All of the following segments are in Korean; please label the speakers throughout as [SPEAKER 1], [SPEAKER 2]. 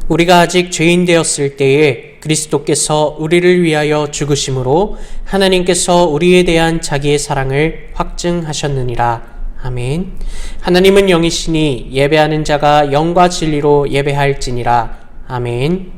[SPEAKER 1] 우리가 아직 죄인 되었을 때에 그리스도께서 우리를 위하여 죽으심으로 하나님께서 우리에 대한 자기의 사랑을 확증하셨느니라. 아멘. 하나님은 영이시니 예배하는 자가 영과 진리로 예배할지니라. 아멘.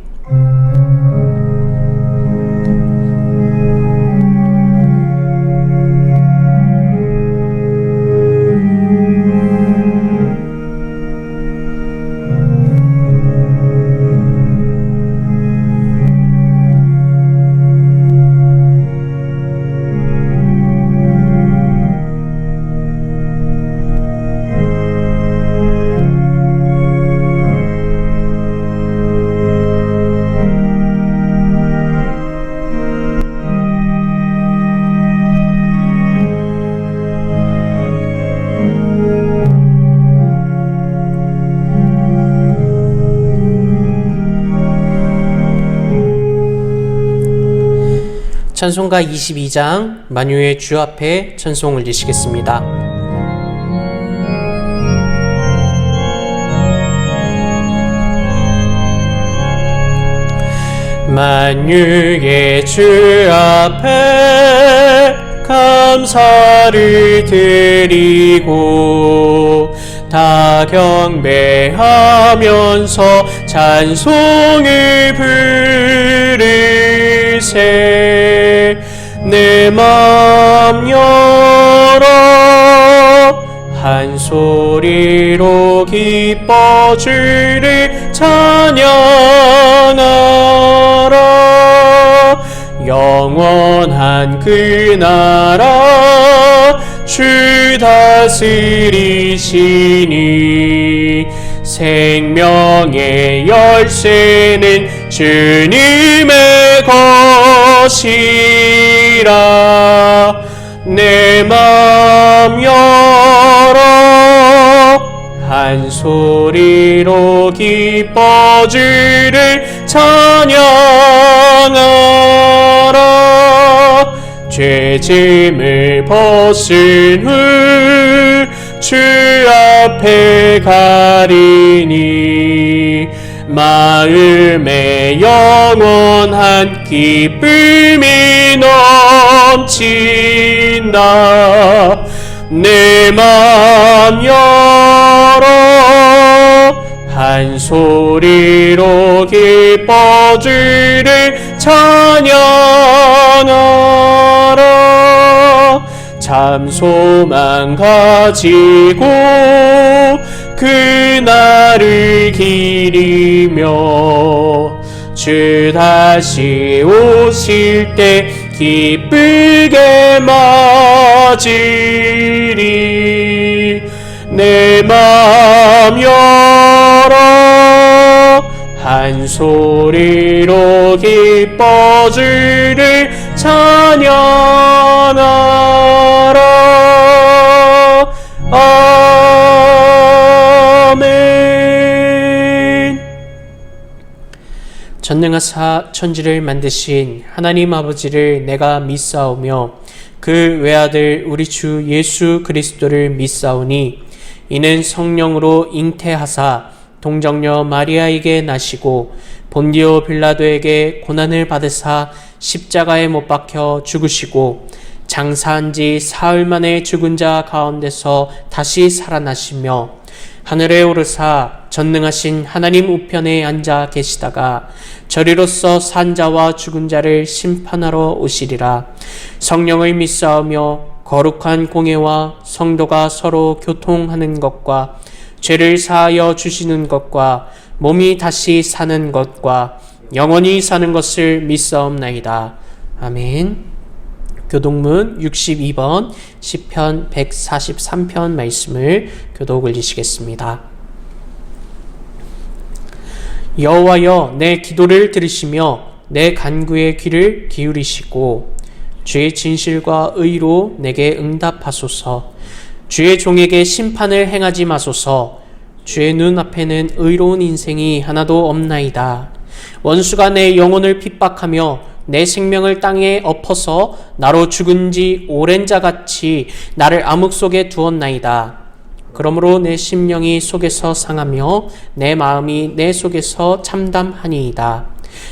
[SPEAKER 1] 찬송가 22장 만유의 주 앞에 찬송 올리시겠습니다. 만유의 주 앞에 감사를 드리고 다 경배하면서 찬송을 부르세. 내 맘 열어 한 소리로 기뻐 주를 찬양하라. 영원한 그 나라 주 다스리시니 생명의 열쇠는 주님의 것이라. 내 맘 열어 한 소리로 기뻐 주를 찬양하라. 죄짐을 벗은 후 주 앞에 가리니 마음에 영원한 기쁨이 넘친다. 내 맘 열어 한 소리로 기뻐 주를 찬양하라. 참 소망 가지고 그날을 기리며 주 다시 오실 때 기쁘게 맞으리. 내 맘 열어 한 소리로 기뻐 주를 찬양하라. 아멘. 전능하사 천지를 만드신 하나님 아버지를 내가 믿사오며 그 외아들 우리 주 예수 그리스도를 믿사오니 이는 성령으로 잉태하사 동정녀 마리아에게 나시고 본디오 빌라도에게 고난을 받으사 십자가에 못 박혀 죽으시고 장사한 지 사흘 만에 죽은 자 가운데서 다시 살아나시며 하늘에 오르사 전능하신 하나님 우편에 앉아 계시다가 저리로서 산 자와 죽은 자를 심판하러 오시리라. 성령을 믿사오며 거룩한 공예와 성도가 서로 교통하는 것과 죄를 사하여 주시는 것과 몸이 다시 사는 것과 영원히 사는 것을 믿사옵나이다. 아멘. 교독문 62번 시편 143편 말씀을 교독 올리시겠습니다. 여호와여 내 기도를 들으시며 내 간구의 귀를 기울이시고 주의 진실과 의로 내게 응답하소서. 주의 종에게 심판을 행하지 마소서. 주의 눈앞에는 의로운 인생이 하나도 없나이다. 원수가 내 영혼을 핍박하며 내 생명을 땅에 엎어서 나로 죽은 지 오랜 자같이 나를 암흑 속에 두었나이다. 그러므로 내 심령이 속에서 상하며 내 마음이 내 속에서 참담하니이다.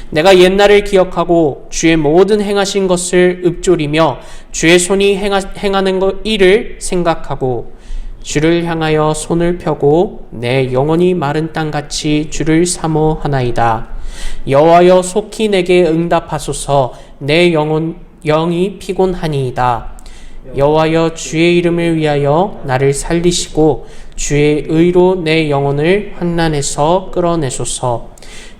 [SPEAKER 1] 내가 옛날을 기억하고 주의 모든 행하신 것을 읊조리며 주의 손이 행하는 일을 생각하고 주를 향하여 손을 펴고 내 영혼이 마른 땅같이 주를 사모하나이다. 여호와여 속히 내게 응답하소서. 내 영이 피곤하니이다. 여호와여 주의 이름을 위하여 나를 살리시고 주의 의로 내 영혼을 환난에서 끌어내소서.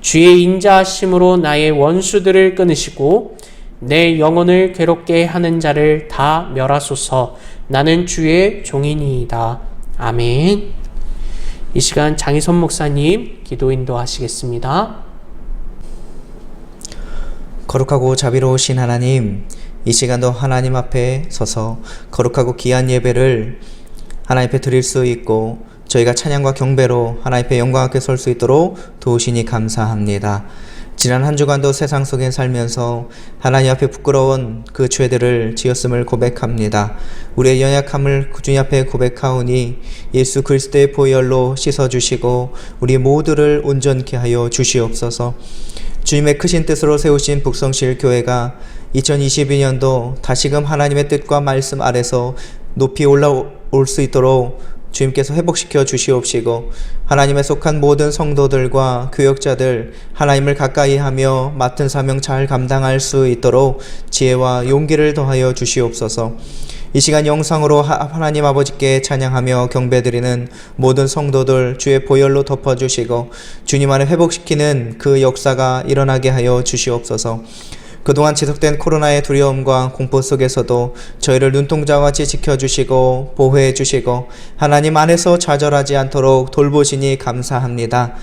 [SPEAKER 1] 주의 인자하심으로 나의 원수들을 끊으시고 내 영혼을 괴롭게 하는 자를 다 멸하소서. 나는 주의 종이니이다. 아멘. 이 시간 장희선 목사님 기도 인도하시겠습니다.
[SPEAKER 2] 거룩하고 자비로우신 하나님, 이 시간도 하나님 앞에 서서 거룩하고 귀한 예배를 하나님 앞에 드릴 수 있고 저희가 찬양과 경배로 하나님 앞에 영광 앞에 설 수 있도록 도우시니 감사합니다. 지난 한 주간도 세상 속에 살면서 하나님 앞에 부끄러운 그 죄들을 지었음을 고백합니다. 우리의 연약함을 주님 앞에 고백하오니 예수 그리스도의 보혈로 씻어주시고 우리 모두를 온전케 하여 주시옵소서. 주님의 크신 뜻으로 세우신 북성실 교회가 2022년도 다시금 하나님의 뜻과 말씀 아래서 높이 올라올 수 있도록 주님께서 회복시켜 주시옵시고 하나님에 속한 모든 성도들과 교역자들 하나님을 가까이 하며 맡은 사명 잘 감당할 수 있도록 지혜와 용기를 더하여 주시옵소서. 이 시간 영상으로 하나님 아버지께 찬양하며 경배드리는 모든 성도들 주의 보혈로 덮어주시고 주님 안에 회복시키는 그 역사가 일어나게 하여 주시옵소서. 그동안 지속된 코로나의 두려움과 공포 속에서도 저희를 눈동자와 같이 지켜주시고 보호해 주시고 하나님 안에서 좌절하지 않도록 돌보시니 감사합니다.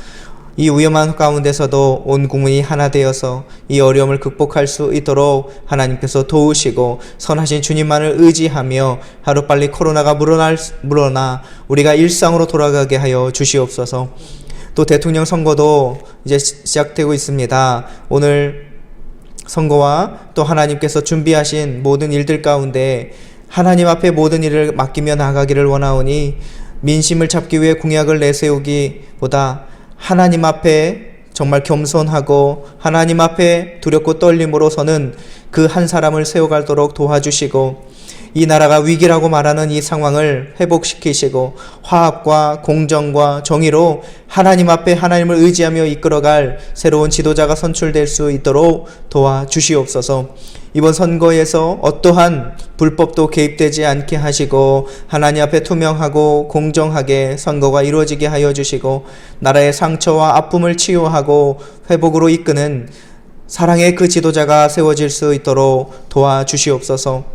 [SPEAKER 2] 이 위험한 가운데서도 온 국민이 하나 되어서 이 어려움을 극복할 수 있도록 하나님께서 도우시고 선하신 주님만을 의지하며 하루빨리 코로나가 물러나 우리가 일상으로 돌아가게 하여 주시옵소서. 또 대통령 선거도 이제 시작되고 있습니다. 오늘 선거와 또 하나님께서 준비하신 모든 일들 가운데 하나님 앞에 모든 일을 맡기며 나가기를 원하오니 민심을 잡기 위해 공약을 내세우기보다 하나님 앞에 정말 겸손하고 하나님 앞에 두렵고 떨림으로 서는 그 한 사람을 세워가도록 도와주시고 이 나라가 위기라고 말하는 이 상황을 회복시키시고 화합과 공정과 정의로 하나님 앞에 하나님을 의지하며 이끌어갈 새로운 지도자가 선출될 수 있도록 도와주시옵소서. 이번 선거에서 어떠한 불법도 개입되지 않게 하시고 하나님 앞에 투명하고 공정하게 선거가 이루어지게 하여 주시고 나라의 상처와 아픔을 치유하고 회복으로 이끄는 사랑의 그 지도자가 세워질 수 있도록 도와주시옵소서.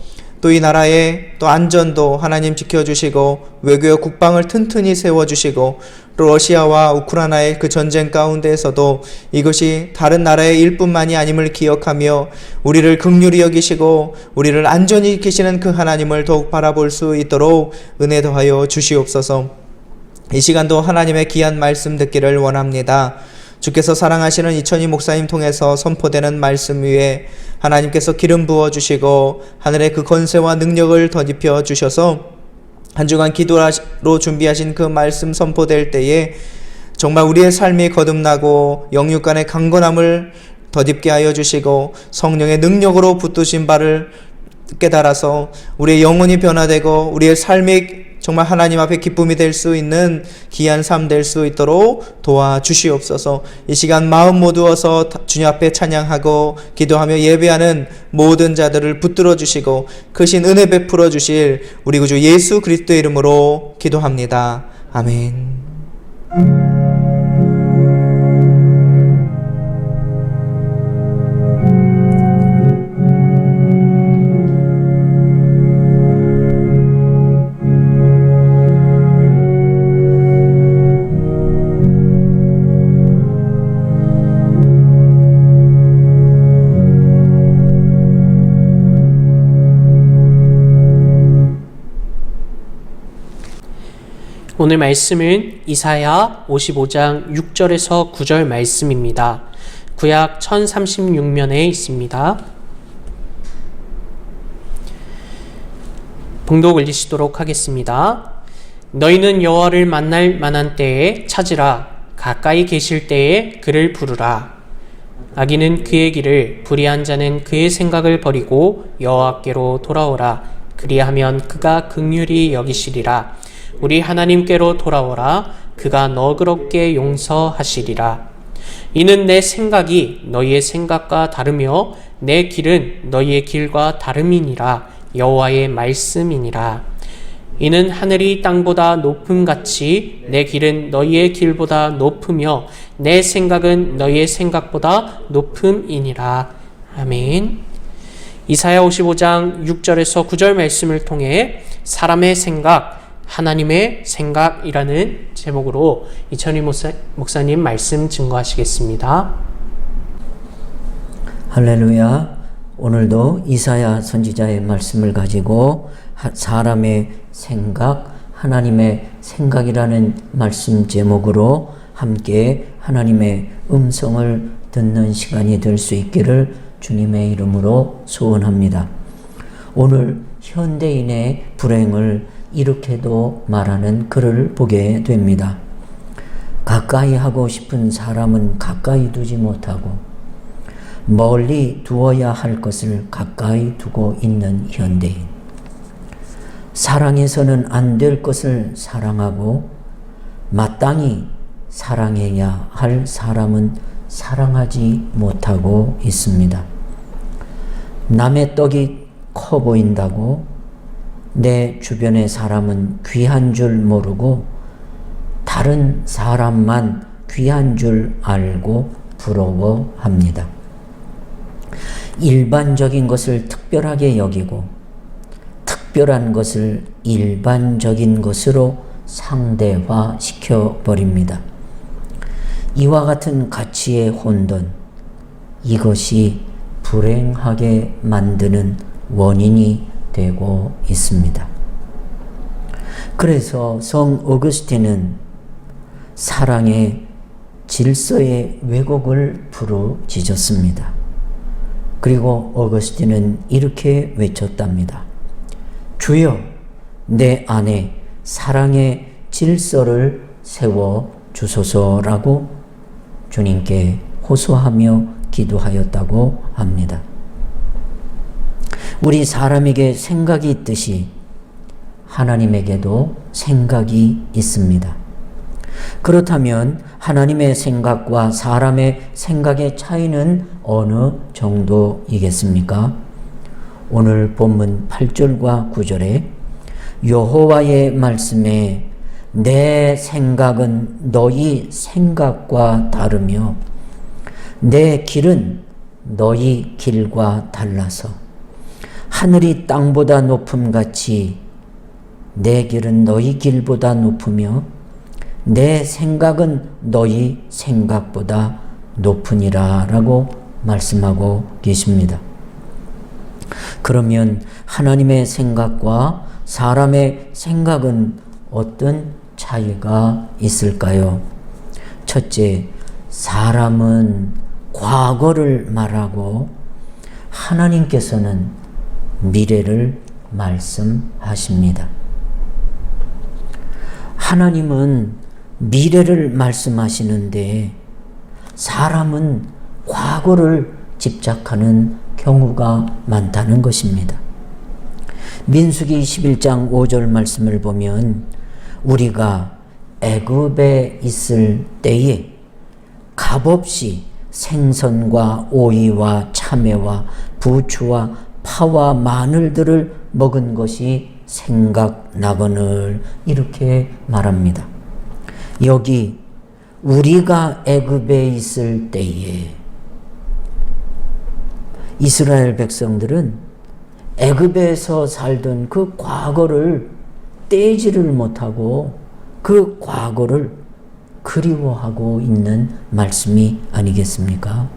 [SPEAKER 2] 또 이 나라의 또 안전도 하나님 지켜주시고 외교 국방을 튼튼히 세워주시고 또 러시아와 우크라이나의 그 전쟁 가운데에서도 이것이 다른 나라의 일뿐만이 아님을 기억하며 우리를 긍휼히 여기시고 우리를 안전히 지키시는 그 하나님을 더욱 바라볼 수 있도록 은혜 더하여 주시옵소서. 이 시간도 하나님의 귀한 말씀 듣기를 원합니다. 주께서 사랑하시는 이천희 목사님 통해서 선포되는 말씀 위에 하나님께서 기름 부어주시고 하늘의 그 권세와 능력을 덧입혀 주셔서 한 주간 기도로 준비하신 그 말씀 선포될 때에 정말 우리의 삶이 거듭나고 영육 간의 강건함을 덧입게 하여 주시고 성령의 능력으로 붙드신 바를 깨달아서 우리의 영혼이 변화되고 우리의 삶이 정말 하나님 앞에 기쁨이 될 수 있는 귀한 삶 될 수 있도록 도와주시옵소서. 이 시간 마음 모두어서 주님 앞에 찬양하고 기도하며 예배하는 모든 자들을 붙들어 주시고 크신 은혜 베풀어 주실 우리 구주 예수 그리스도의 이름으로 기도합니다. 아멘.
[SPEAKER 1] 오늘 말씀은 이사야 55장 6절에서 9절 말씀입니다. 구약 1036면에 있습니다. 봉독 올리시도록 하겠습니다. 너희는 여호와를 만날 만한 때에 찾으라. 가까이 계실 때에 그를 부르라. 악인은 그의 길을, 불의한 자는 그의 생각을 버리고 여호와께로 돌아오라. 그리하면 그가 긍휼히 여기시리라. 우리 하나님께로 돌아오라. 그가 너그럽게 용서하시리라. 이는 내 생각이 너희의 생각과 다르며 내 길은 너희의 길과 다름이니라. 여호와의 말씀이니라. 이는 하늘이 땅보다 높음같이 내 길은 너희의 길보다 높으며 내 생각은 너희의 생각보다 높음이니라. 아멘. 이사야 55장 6절에서 9절 말씀을 통해 사람의 생각, 하나님의 생각이라는 제목으로 이천희 목사님 말씀 증거하시겠습니다.
[SPEAKER 3] 할렐루야. 오늘도 이사야 선지자의 말씀을 가지고 사람의 생각, 하나님의 생각이라는 말씀 제목으로 함께 하나님의 음성을 듣는 시간이 될 수 있기를 주님의 이름으로 소원합니다. 오늘 현대인의 불행을 이렇게도 말하는 글을 보게 됩니다. 가까이 하고 싶은 사람은 가까이 두지 못하고 멀리 두어야 할 것을 가까이 두고 있는 현대인. 사랑해서는 안 될 것을 사랑하고 마땅히 사랑해야 할 사람은 사랑하지 못하고 있습니다. 남의 떡이 커 보인다고 내 주변의 사람은 귀한 줄 모르고 다른 사람만 귀한 줄 알고 부러워합니다. 일반적인 것을 특별하게 여기고 특별한 것을 일반적인 것으로 상대화시켜 버립니다. 이와 같은 가치의 혼돈, 이것이 불행하게 만드는 원인이 되고 있습니다. 그래서 성 어거스틴은 사랑의 질서의 왜곡을 부르짖었습니다. 그리고 어거스틴은 이렇게 외쳤답니다. 주여, 내 안에 사랑의 질서를 세워 주소서라고 주님께 호소하며 기도하였다고 합니다. 우리 사람에게 생각이 있듯이 하나님에게도 생각이 있습니다. 그렇다면 하나님의 생각과 사람의 생각의 차이는 어느 정도이겠습니까? 오늘 본문 8절과 9절에 여호와의 말씀에 내 생각은 너희 생각과 다르며 내 길은 너희 길과 달라서 하늘이 땅보다 높음같이 내 길은 너희 길보다 높으며 내 생각은 너희 생각보다 높으니라 라고 말씀하고 계십니다. 그러면 하나님의 생각과 사람의 생각은 어떤 차이가 있을까요? 첫째, 사람은 과거를 말하고 하나님께서는 미래를 말씀하십니다. 하나님은 미래를 말씀하시는데 사람은 과거를 집착하는 경우가 많다는 것입니다. 민수기 11장 5절 말씀을 보면 우리가 애굽에 있을 때에 값없이 생선과 오이와 참외와 부추와 파와 마늘들을 먹은 것이 생각나거늘 이렇게 말합니다. 여기 우리가 애굽에 있을 때에 이스라엘 백성들은 애굽에서 살던 그 과거를 떼지를 못하고 그 과거를 그리워하고 있는 말씀이 아니겠습니까?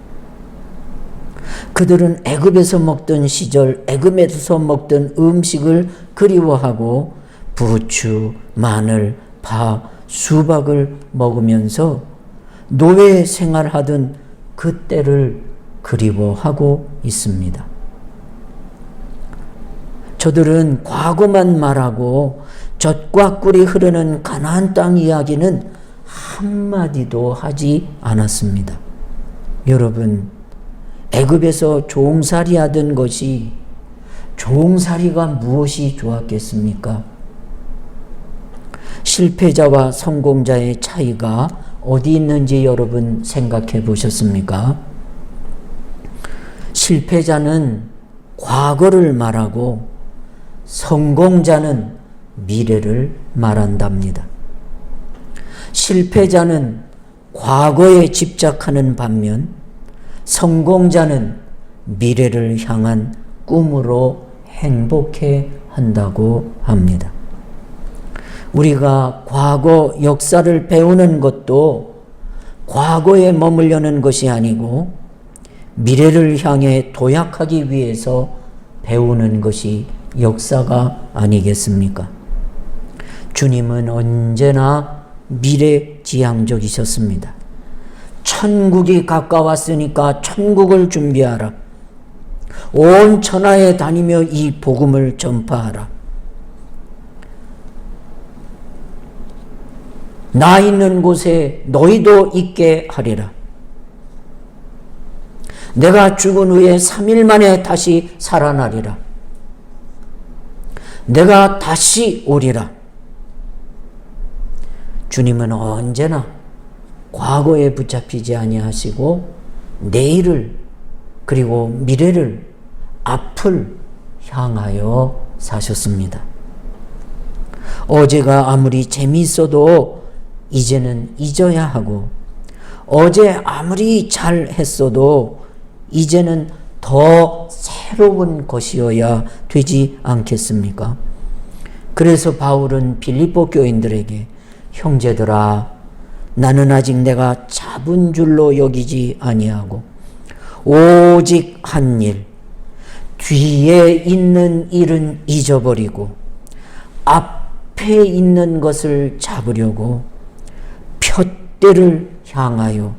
[SPEAKER 3] 그들은 애굽에서 먹던 시절, 애굽에서 먹던 음식을 그리워하고 부추, 마늘, 파, 수박을 먹으면서 노예 생활하던 그때를 그리워하고 있습니다. 저들은 과거만 말하고 젖과 꿀이 흐르는 가나안 땅 이야기는 한마디도 하지 않았습니다. 여러분, 애굽에서 종살이 하던 것이 종살이가 무엇이 좋았겠습니까? 실패자와 성공자의 차이가 어디 있는지 여러분 생각해 보셨습니까? 실패자는 과거를 말하고 성공자는 미래를 말한답니다. 실패자는 과거에 집착하는 반면 성공자는 미래를 향한 꿈으로 행복해 한다고 합니다. 우리가 과거 역사를 배우는 것도 과거에 머물려는 것이 아니고 미래를 향해 도약하기 위해서 배우는 것이 역사가 아니겠습니까? 주님은 언제나 미래지향적이셨습니다. 천국이 가까웠으니까 천국을 준비하라. 온 천하에 다니며 이 복음을 전파하라. 나 있는 곳에 너희도 있게 하리라. 내가 죽은 후에 3일 만에 다시 살아나리라. 내가 다시 오리라. 주님은 언제나 과거에 붙잡히지 아니하시고 내일을 그리고 미래를 앞을 향하여 사셨습니다. 어제가 아무리 재미있어도 이제는 잊어야 하고 어제 아무리 잘했어도 이제는 더 새로운 것이어야 되지 않겠습니까? 그래서 바울은 빌립보 교인들에게 형제들아 나는 아직 내가 잡은 줄로 여기지 아니하고 오직 한 일 뒤에 있는 일은 잊어버리고 앞에 있는 것을 잡으려고 푯대를 향하여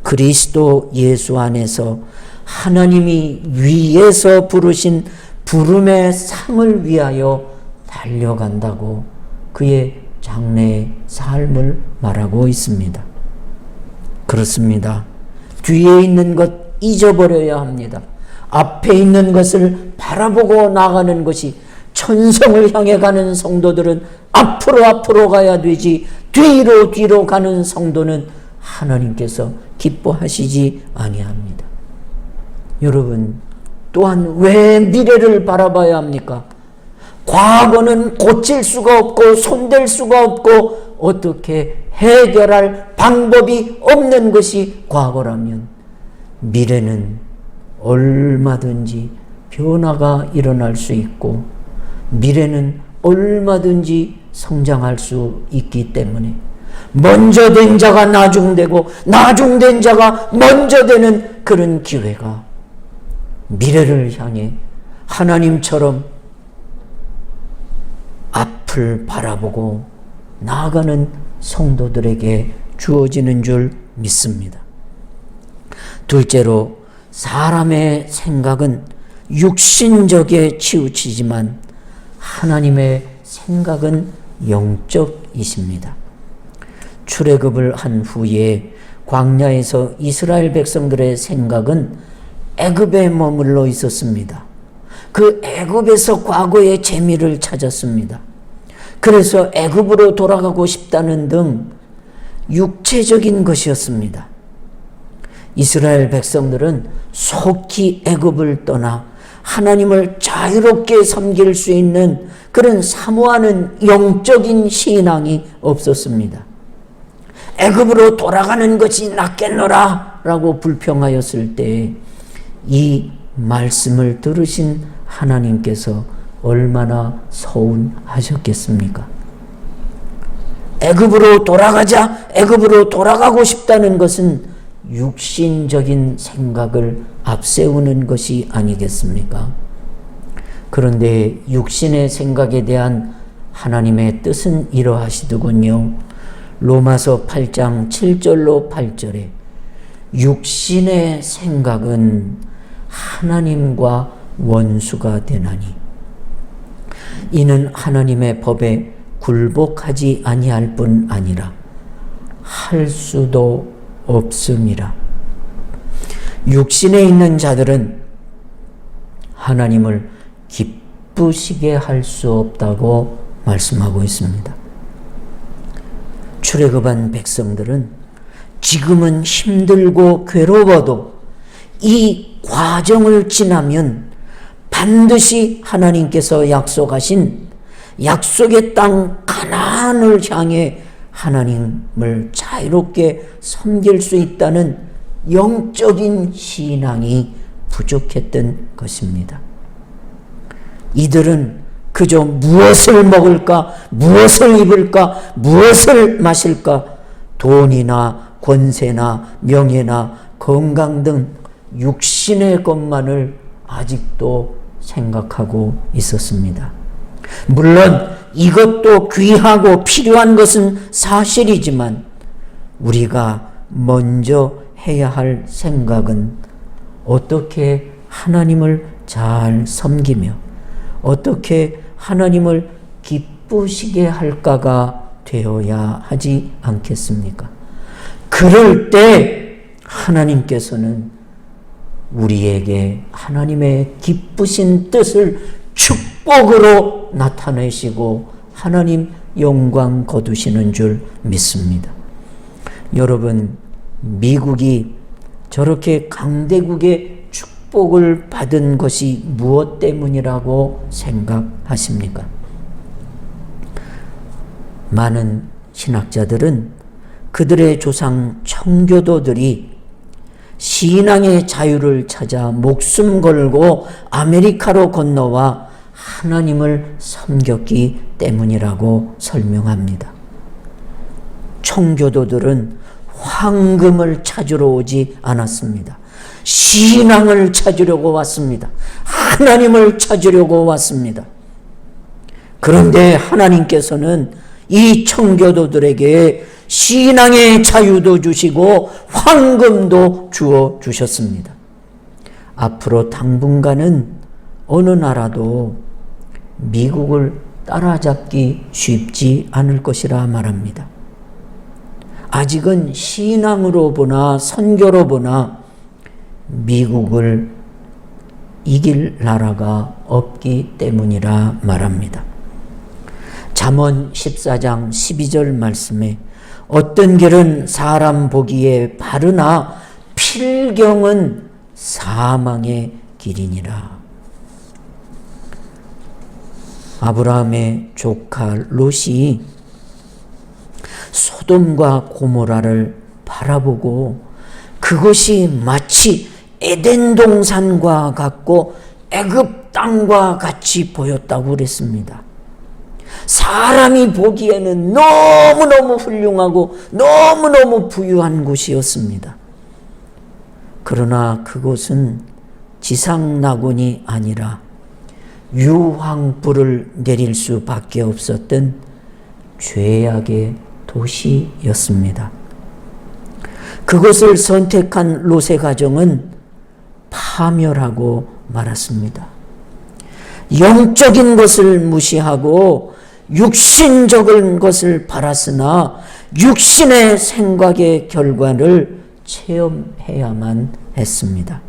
[SPEAKER 3] 그리스도 예수 안에서 하나님이 위에서 부르신 부름의 상을 위하여 달려간다고 그의 장래의 삶을 말하고 있습니다. 그렇습니다. 뒤에 있는 것 잊어버려야 합니다. 앞에 있는 것을 바라보고 나가는 것이 천성을 향해 가는 성도들은 앞으로 가야 되지 뒤로 가는 성도는 하나님께서 기뻐하시지 아니합니다. 여러분, 또한 왜 미래를 바라봐야 합니까? 과거는 고칠 수가 없고 손댈 수가 없고 어떻게 해결할 방법이 없는 것이 과거라면 미래는 얼마든지 변화가 일어날 수 있고 미래는 얼마든지 성장할 수 있기 때문에 먼저 된 자가 나중되고 나중된 자가 먼저 되는 그런 기회가 미래를 향해 하나님처럼 앞을 바라보고 나아가는 성도들에게 주어지는 줄 믿습니다. 둘째로 사람의 생각은 육신적에 치우치지만 하나님의 생각은 영적이십니다. 출애굽을 한 후에 광야에서 이스라엘 백성들의 생각은 애굽에 머물러 있었습니다. 그 애굽에서 과거의 재미를 찾았습니다. 그래서 애굽으로 돌아가고 싶다는 등 육체적인 것이었습니다. 이스라엘 백성들은 속히 애굽을 떠나 하나님을 자유롭게 섬길 수 있는 그런 사모하는 영적인 신앙이 없었습니다. 애굽으로 돌아가는 것이 낫겠노라 라고 불평하였을 때 이 말씀을 들으신 하나님께서 얼마나 서운하셨겠습니까? 애굽으로 돌아가자, 애굽으로 돌아가고 싶다는 것은 육신적인 생각을 앞세우는 것이 아니겠습니까? 그런데 육신의 생각에 대한 하나님의 뜻은 이러하시더군요. 로마서 8장 7절로 8절에 육신의 생각은 하나님과 원수가 되나니 이는 하나님의 법에 굴복하지 아니할 뿐 아니라 할 수도 없음이라. 육신에 있는 자들은 하나님을 기쁘시게 할 수 없다고 말씀하고 있습니다. 출애굽한 백성들은 지금은 힘들고 괴로워도 이 과정을 지나면 반드시 하나님께서 약속하신 약속의 땅 가나안을 향해 하나님을 자유롭게 섬길 수 있다는 영적인 신앙이 부족했던 것입니다. 이들은 그저 무엇을 먹을까, 무엇을 입을까, 무엇을 마실까, 돈이나 권세나 명예나 건강 등 육신의 것만을 아직도 생각하고 있었습니다. 물론 이것도 귀하고 필요한 것은 사실이지만 우리가 먼저 해야 할 생각은 어떻게 하나님을 잘 섬기며 어떻게 하나님을 기쁘시게 할까가 되어야 하지 않겠습니까? 그럴 때 하나님께서는 우리에게 하나님의 기쁘신 뜻을 축복으로 나타내시고 하나님 영광 거두시는 줄 믿습니다. 여러분, 미국이 저렇게 강대국의 축복을 받은 것이 무엇 때문이라고 생각하십니까? 많은 신학자들은 그들의 조상 청교도들이 신앙의 자유를 찾아 목숨 걸고 아메리카로 건너와 하나님을 섬겼기 때문이라고 설명합니다. 청교도들은 황금을 찾으러 오지 않았습니다. 신앙을 찾으려고 왔습니다. 하나님을 찾으려고 왔습니다. 그런데 하나님께서는 이 청교도들에게 신앙의 자유도 주시고 황금도 주어 주셨습니다. 앞으로 당분간은 어느 나라도 미국을 따라잡기 쉽지 않을 것이라 말합니다. 아직은 신앙으로 보나 선교로 보나 미국을 이길 나라가 없기 때문이라 말합니다. 잠언 14장 12절 말씀에 어떤 길은 사람 보기에 바르나 필경은 사망의 길이니라. 아브라함의 조카 롯이 소돔과 고모라를 바라보고 그것이 마치 에덴 동산과 같고 애굽 땅과 같이 보였다고 그랬습니다. 사람이 보기에는 너무너무 훌륭하고 너무너무 부유한 곳이었습니다. 그러나 그곳은 지상낙원이 아니라 유황불을 내릴 수밖에 없었던 죄악의 도시였습니다. 그것을 선택한 롯의 가정은 파멸하고 말았습니다. 영적인 것을 무시하고 육신적인 것을 바랐으나 육신의 생각의 결과를 체험해야만 했습니다.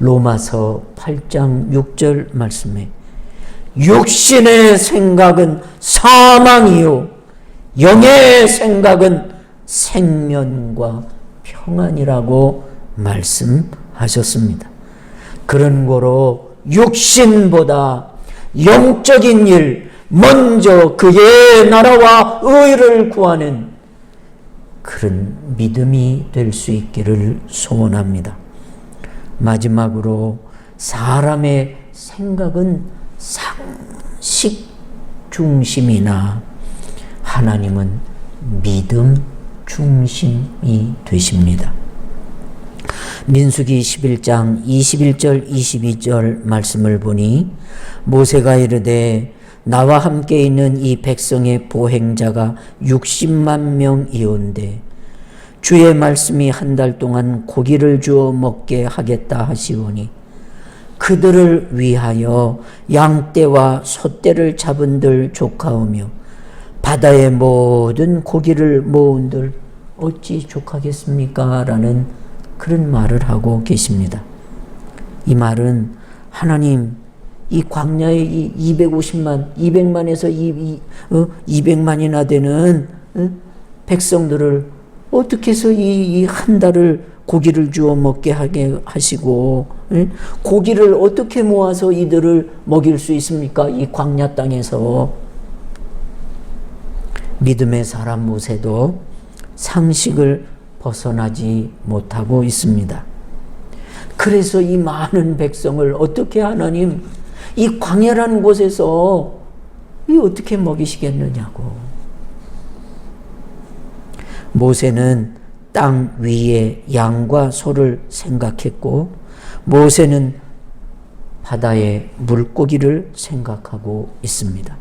[SPEAKER 3] 로마서 8장 6절 말씀에 육신의 생각은 사망이요 영의 생각은 생명과 평안이라고 말씀하셨습니다. 그런 거로 육신보다 영적인 일, 먼저 그의 나라와 의를 구하는 그런 믿음이 될 수 있기를 소원합니다. 마지막으로 사람의 생각은 상식 중심이나 하나님은 믿음 중심이 되십니다. 민수기 11장 21절 22절 말씀을 보니 모세가 이르되 나와 함께 있는 이 백성의 보행자가 60만 명이온데 주의 말씀이 한 달 동안 고기를 주어 먹게 하겠다 하시오니 그들을 위하여 양떼와 소떼를 잡은들 조카오며 바다의 모든 고기를 모은들 어찌 족하겠습니까? 라는 그런 말을 하고 계십니다. 이 말은 하나님 이 광야의 이 250만, 200만에서 200만이나 되는 백성들을 어떻게 해서 이 한 달을 고기를 주어 먹게 하게 하시고 고기를 어떻게 모아서 이들을 먹일 수 있습니까? 이 광야 땅에서. 믿음의 사람 모세도 상식을 벗어나지 못하고 있습니다. 그래서 이 많은 백성을 어떻게 하나님 이 광야라는 곳에서 이 어떻게 먹이시겠느냐고. 모세는 땅 위에 양과 소를 생각했고 모세는 바다의 물고기를 생각하고 있습니다.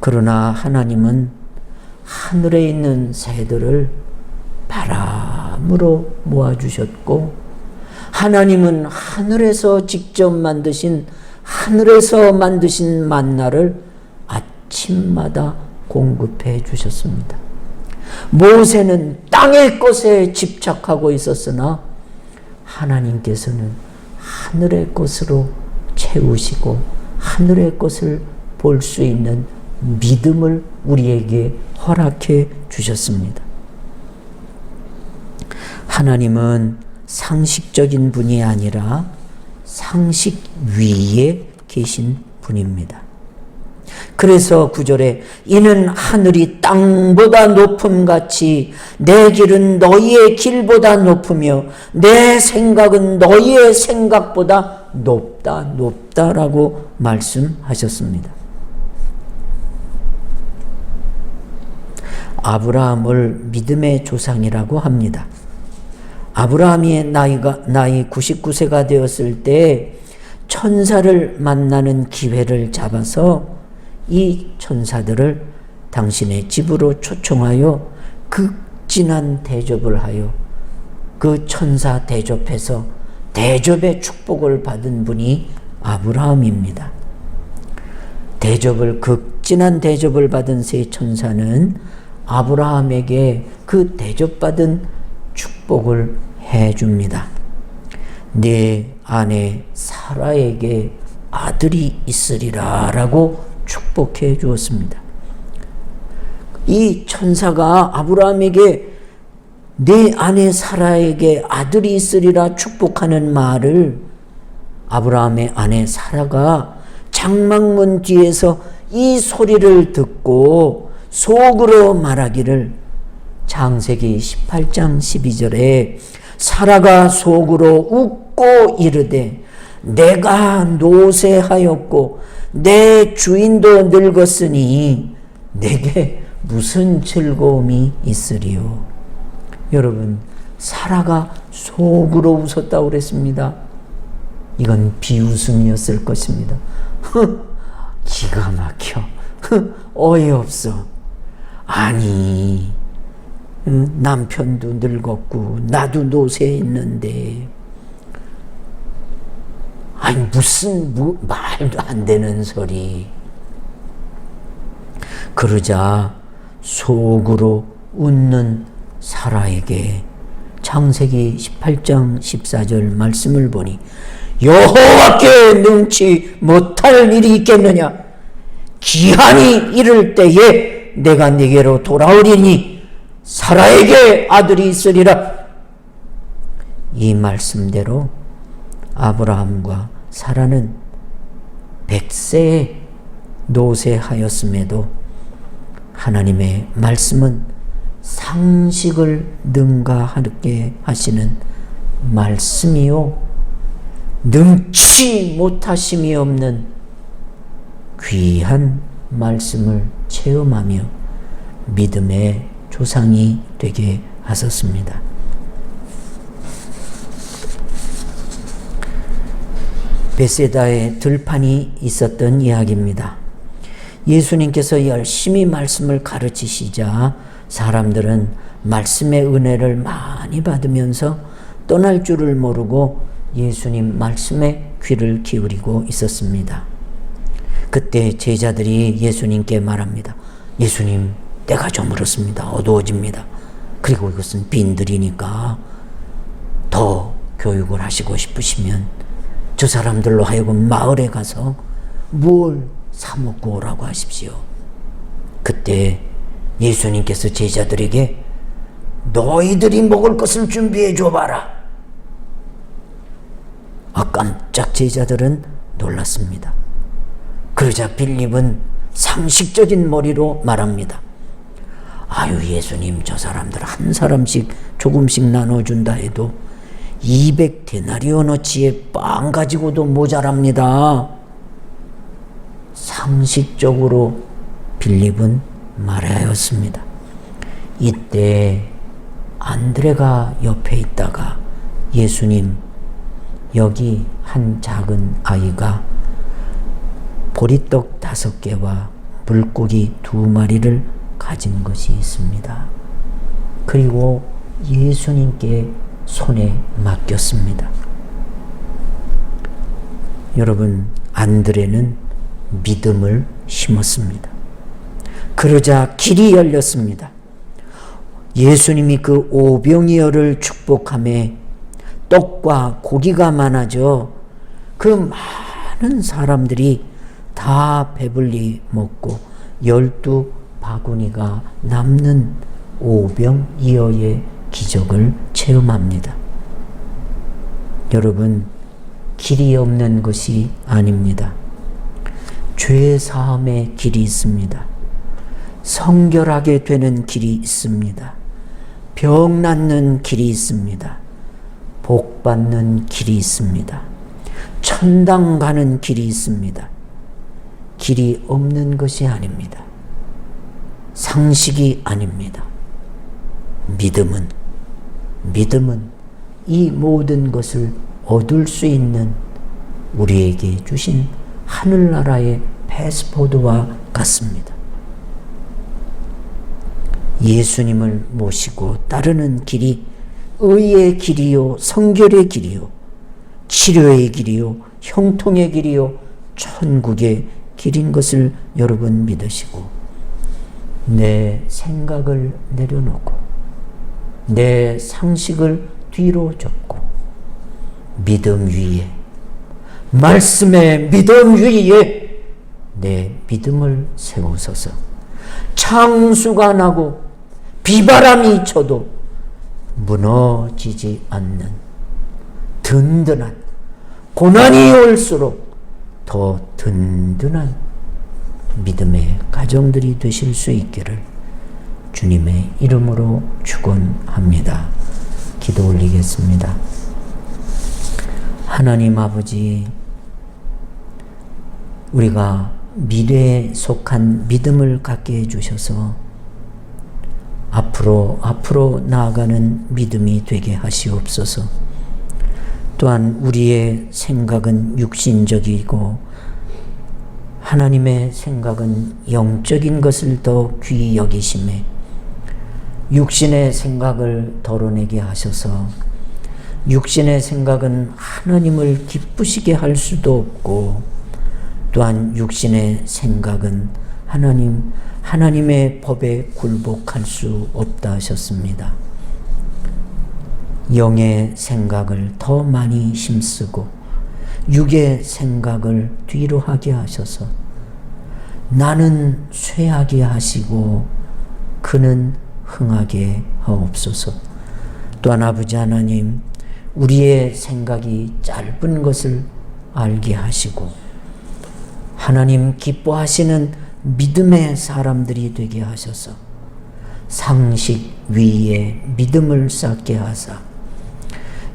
[SPEAKER 3] 그러나 하나님은 하늘에 있는 새들을 바람으로 모아주셨고 하나님은 하늘에서 만드신 만나를 아침마다 공급해 주셨습니다. 모세는 땅의 것에 집착하고 있었으나 하나님께서는 하늘의 것으로 채우시고 하늘의 것을 볼 수 있는 믿음을 우리에게 허락해 주셨습니다. 하나님은 상식적인 분이 아니라 상식 위에 계신 분입니다. 그래서 9절에 이는 하늘이 땅보다 높음같이 내 길은 너희의 길보다 높으며 내 생각은 너희의 생각보다 높다라고 말씀하셨습니다. 아브라함을 믿음의 조상이라고 합니다. 아브라함이 나이 99세가 되었을 때 천사를 만나는 기회를 잡아서 이 천사들을 당신의 집으로 초청하여 극진한 대접을 하여 그 천사 대접에서 대접의 축복을 받은 분이 아브라함입니다. 극진한 대접을 받은 세 천사는 아브라함에게 그 대접받은 축복을 해줍니다. 네 아내 사라에게 아들이 있으리라 라고 축복해 주었습니다. 이 천사가 아브라함에게 네 아내 사라에게 아들이 있으리라 축복하는 말을 아브라함의 아내 사라가 장막문 뒤에서 이 소리를 듣고 속으로 말하기를 창세기 18장 12절에 사라가 속으로 웃고 이르되 내가 노쇠하였고 내 주인도 늙었으니 내게 무슨 즐거움이 있으리요. 여러분, 사라가 속으로 웃었다고 그랬습니다. 이건 비웃음이었을 것입니다. 기가 막혀. 어이없어. 아니, 남편도 늙었고 나도 노쇠했는데 아니 무슨 말도 안 되는 소리. 그러자 속으로 웃는 사라에게 창세기 18장 14절 말씀을 보니 여호와께 능치 못할 일이 있겠느냐. 기한이 이를 때에 내가 네게로 돌아오리니 사라에게 아들이 있으리라. 이 말씀대로 아브라함과 사라는 100세에 노쇠하였음에도 하나님의 말씀은 상식을 능가하게 하시는 말씀이요 능치 못하심이 없는 귀한 말씀을 체험하며 믿음의 조상이 되게 하셨습니다. 베세다에 들판이 있었던 이야기입니다. 예수님께서 열심히 말씀을 가르치시자 사람들은 말씀의 은혜를 많이 받으면서 떠날 줄을 모르고 예수님 말씀에 귀를 기울이고 있었습니다. 그때 제자들이 예수님께 말합니다. 예수님, 때가 저물었습니다. 어두워집니다. 그리고 이것은 빈들이니까 더 교육을 하시고 싶으시면 저 사람들로 하여금 마을에 가서 뭘 사먹고 오라고 하십시오. 그때 예수님께서 제자들에게 너희들이 먹을 것을 준비해 줘봐라. 깜짝 제자들은 놀랐습니다. 그러자 빌립은 상식적인 머리로 말합니다. 아유, 예수님, 저 사람들 한 사람씩 조금씩 나눠준다 해도 200데나리온어치의 빵 가지고도 모자랍니다. 상식적으로 빌립은 말하였습니다. 이때 안드레가 옆에 있다가 예수님, 여기 한 작은 아이가 보리떡 5개와 물고기 2마리를 가진 것이 있습니다. 그리고 예수님께 손에 맡겼습니다. 여러분, 안드레는 믿음을 심었습니다. 그러자 길이 열렸습니다. 예수님이 그 오병이어를 축복하며 떡과 고기가 많아져 그 많은 사람들이 다 배불리 먹고 12바구니가 남는 오병이어의 기적을 체험합니다. 여러분, 길이 없는 것이 아닙니다. 죄 사함의 길이 있습니다. 성결하게 되는 길이 있습니다. 병 낫는 길이 있습니다. 복 받는 길이 있습니다. 천당 가는 길이 있습니다. 길이 없는 것이 아닙니다. 상식이 아닙니다. 믿음은 이 모든 것을 얻을 수 있는 우리에게 주신 하늘나라의 패스포드와 같습니다. 예수님을 모시고 따르는 길이 의의 길이요, 성결의 길이요, 치료의 길이요, 형통의 길이요, 천국의 길인 것을 여러분 믿으시고 내 생각을 내려놓고 내 상식을 뒤로 접고 믿음 위에, 말씀의 믿음 위에 내 믿음을 세우소서. 창수가 나고 비바람이 쳐도 무너지지 않는 든든한, 고난이 올수록 더 든든한 믿음의 가정들이 되실 수 있기를 주님의 이름으로 축원합니다. 기도 올리겠습니다. 하나님 아버지, 우리가 미래에 속한 믿음을 갖게 해주셔서 앞으로 나아가는 믿음이 되게 하시옵소서. 또한 우리의 생각은 육신적이고 하나님의 생각은 영적인 것을 더 귀히 여기심에 육신의 생각을 덜어내게 하셔서 육신의 생각은 하나님을 기쁘시게 할 수도 없고 또한 육신의 생각은 하나님의 법에 굴복할 수 없다 하셨습니다. 영의 생각을 더 많이 힘쓰고 육의 생각을 뒤로 하게 하셔서 나는 쇠하게 하시고 그는 흥하게 하옵소서. 또한 아버지 하나님, 우리의 생각이 짧은 것을 알게 하시고 하나님 기뻐하시는 믿음의 사람들이 되게 하셔서 상식 위에 믿음을 쌓게 하사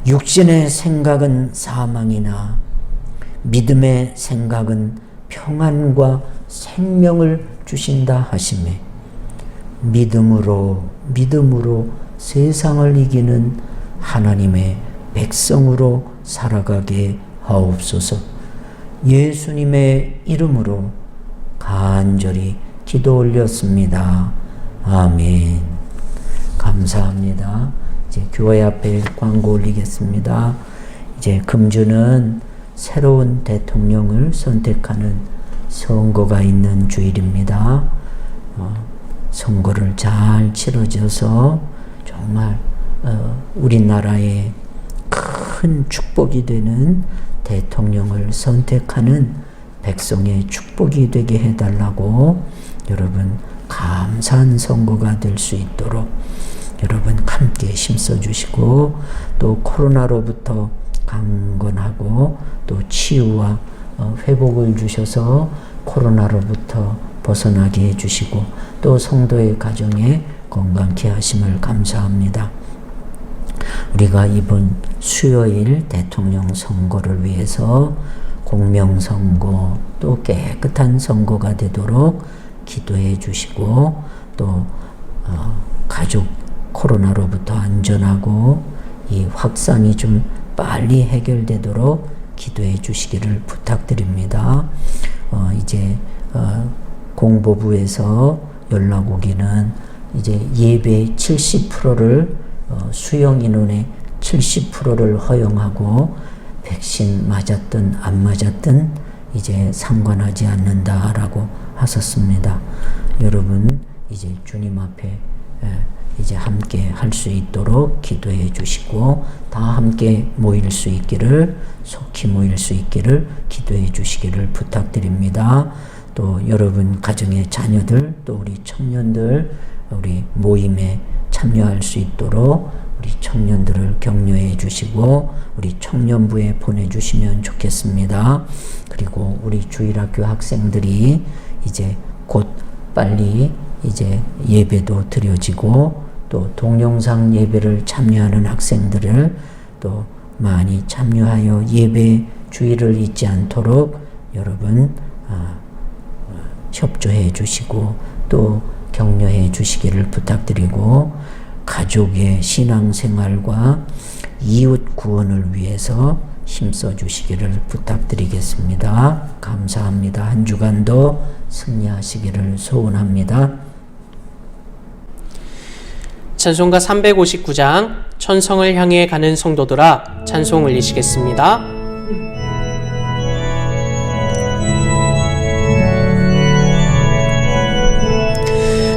[SPEAKER 3] 육신의 생각은 사망이나 믿음의 생각은 평안과 생명을 주신다 하시매 믿음으로 세상을 이기는 하나님의 백성으로 살아가게 하옵소서. 예수님의 이름으로 간절히 기도 올렸습니다. 아멘. 감사합니다. 이제 교회 앞에 광고 올리겠습니다. 이제 금주는 새로운 대통령을 선택하는 선거가 있는 주일입니다. 선거를 잘 치러져서 정말 우리나라의 큰 축복이 되는 대통령을 선택하는 백성의 축복이 되게 해달라고 여러분 감사한 선거가 될 수 있도록 여러분 함께 힘써 주시고 또 코로나로부터 강건하고 또 치유와 회복을 주셔서 코로나로부터 벗어나게 해주시고 또 성도의 가정에 건강케 하심을 감사합니다. 우리가 이번 수요일 대통령 선거를 위해서 공명선거 또 깨끗한 선거가 되도록 기도해 주시고 또 가족 코로나로부터 안전하고 이 확산이 좀 빨리 해결되도록 기도해 주시기를 부탁드립니다. 이제 공보부에서 연락 오기는 이제 예배 70%를 수용 인원의 70%를 허용하고 백신 맞았든 안 맞았든 이제 상관하지 않는다라고 하셨습니다. 여러분 이제 주님 앞에 이제 함께 할 수 있도록 기도해 주시고 다 함께 모일 수 있기를 속히 모일 수 있기를 기도해 주시기를 부탁드립니다. 또 여러분 가정의 자녀들 또 우리 청년들 우리 모임에 참여할 수 있도록 우리 청년들을 격려해 주시고 우리 청년부에 보내주시면 좋겠습니다. 그리고 우리 주일학교 학생들이 이제 곧 빨리 이제 예배도 드려지고 또 동영상 예배를 참여하는 학생들을 또 많이 참여하여 예배 주의를 잊지 않도록 여러분 협조해 주시고 또 격려해 주시기를 부탁드리고 가족의 신앙생활과 이웃 구원을 위해서 힘써 주시기를 부탁드리겠습니다. 감사합니다. 한 주간도 승리하시기를 소원합니다.
[SPEAKER 1] 찬송가 359장 천성을 향해 가는 성도들아 찬송 올리시겠습니다.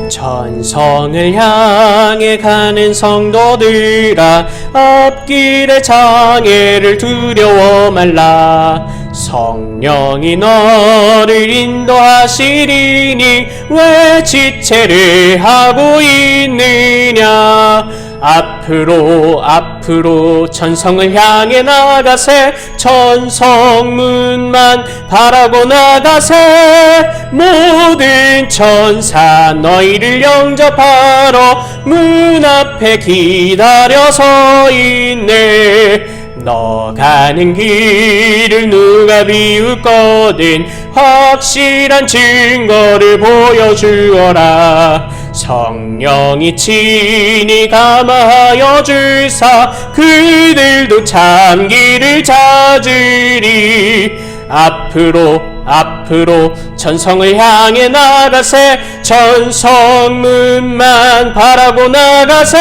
[SPEAKER 1] 천성을 향해 가는 성도들아 앞길의 장애를 두려워 말라. 성령이 너를 인도하시리니 왜 지체를 하고 있느냐. 앞으로 천성을 향해 나가세. 천성문만 바라고 나가세. 모든 천사 너희를 영접하러 문 앞에 기다려 서 있네. 너 가는 길을 누가 비웃거든 확실한 증거를 보여주어라. 성령이 친히 감화하여 주사 그들도 참 길을 찾으리. 앞으로 천성을 향해 나가세. 천성문만 바라고 나가세.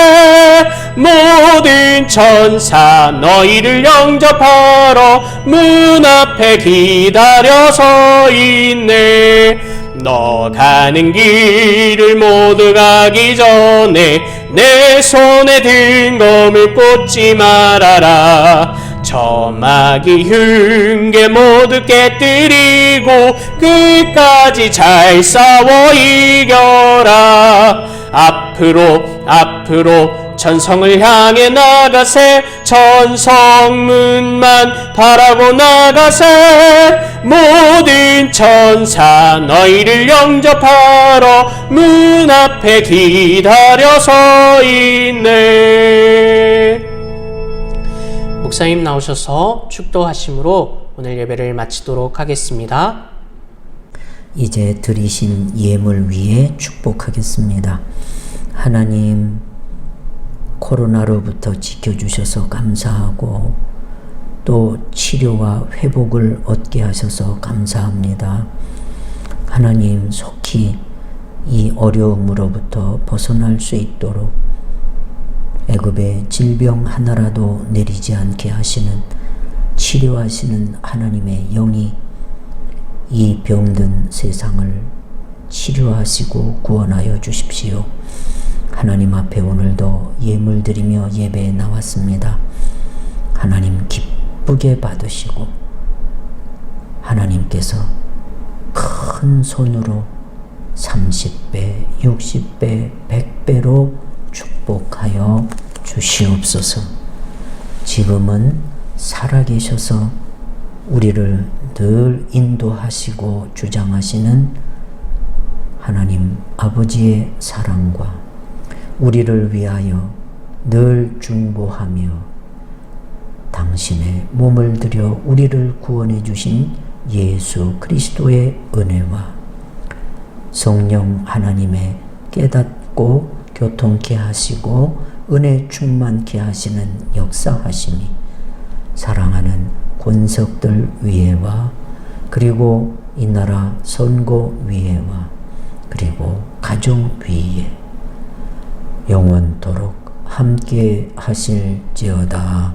[SPEAKER 1] 모든 천사 너희를 영접하러 문 앞에 기다려 서 있네. 너 가는 길을 모두 가기 전에 내 손에 든 검을 꽂지 말아라. 저마귀 흉계 모두 깨뜨리고 끝까지 잘 싸워 이겨라. 앞으로 천성을 향해 나가세. 천성문만 바라고 나가세. 모든 천사 너희를 영접하러 문 앞에 기다려 서 있네. 목사님 나오셔서 축도하심으로 오늘 예배를 마치도록 하겠습니다.
[SPEAKER 3] 이제 드리신 예물 위에 축복하겠습니다. 하나님, 코로나로부터 지켜주셔서 감사하고 또 치료와 회복을 얻게 하셔서 감사합니다. 하나님, 속히 이 어려움으로부터 벗어날 수 있도록 애굽에 질병 하나라도 내리지 않게 하시는 치료하시는 하나님의 영이 이 병든 세상을 치료하시고 구원하여 주십시오. 하나님 앞에 오늘도 예물 드리며 예배에 나왔습니다. 하나님 기쁘게 받으시고 하나님께서 큰 손으로 30배, 60배, 100배로 축복하여 주시옵소서. 지금은 살아계셔서 우리를 늘 인도하시고 주장하시는 하나님 아버지의 사랑과 우리를 위하여 늘 중보하며 당신의 몸을 들여 우리를 구원해 주신 예수 그리스도의 은혜와 성령 하나님의 깨닫고 교통케 하시고 은혜 충만케 하시는 역사하심이 사랑하는 권석들 위에와 그리고 이 나라 선거 위에와 그리고 가정 위에 영원토록 함께 하실지어다.